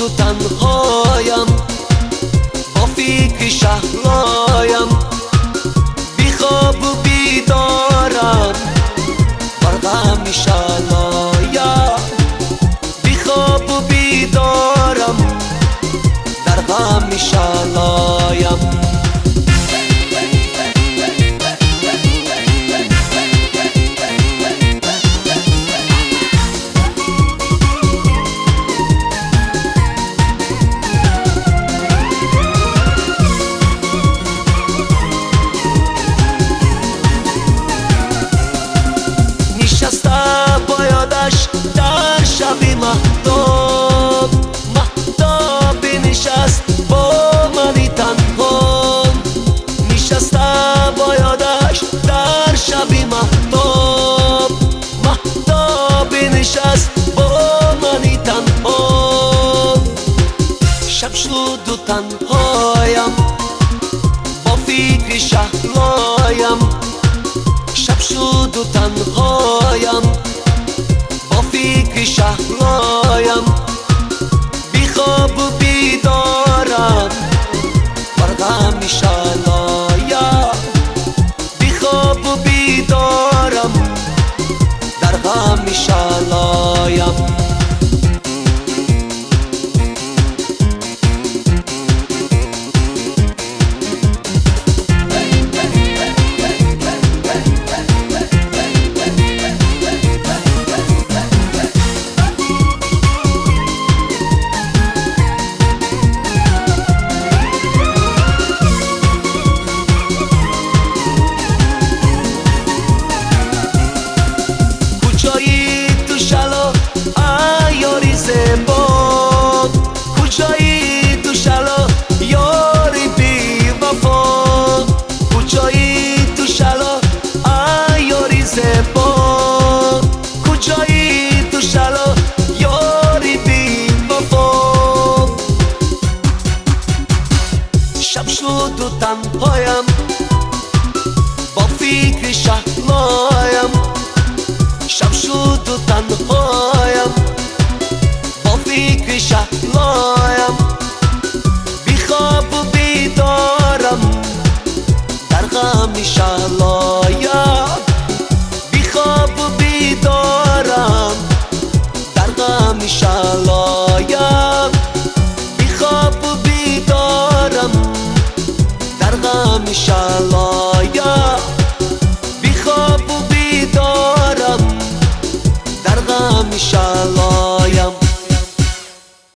و تنهایم، با فکر شهلایم، بی خواب و بیدارم، بر غم شلایم. بی خواب و بیدارم، در غم شلایم. نشسته با یادش در شب مهتاب، مهتاب نشست با من تنها. نشسته با یادش در شب مهتاب، مهتاب نشست با من تنها. شب شد و تنهایم، با فکر شهلایم. شب شد و تنهایم، با فکر شهلایم، بی خواب و بیدارم، بر غم شلایم. بی خواب و بیدارم، در غم شلایم. کجایی تو شلا یاری زبان، کجایی تو شلا یاری بی وفا. کجایی تو شلا یاری زبان، کجایی تو شلا یاری بی وفا. شب شد و تنهایم، با فکر شهلایم. شب شد و تنهایم، با فکر شهلایم، بی خواب و بیدارم، در غم شلایم. بی خواب و بیدارم، در غم شلایم. بی خواب و بیدارم، در غم شلایم.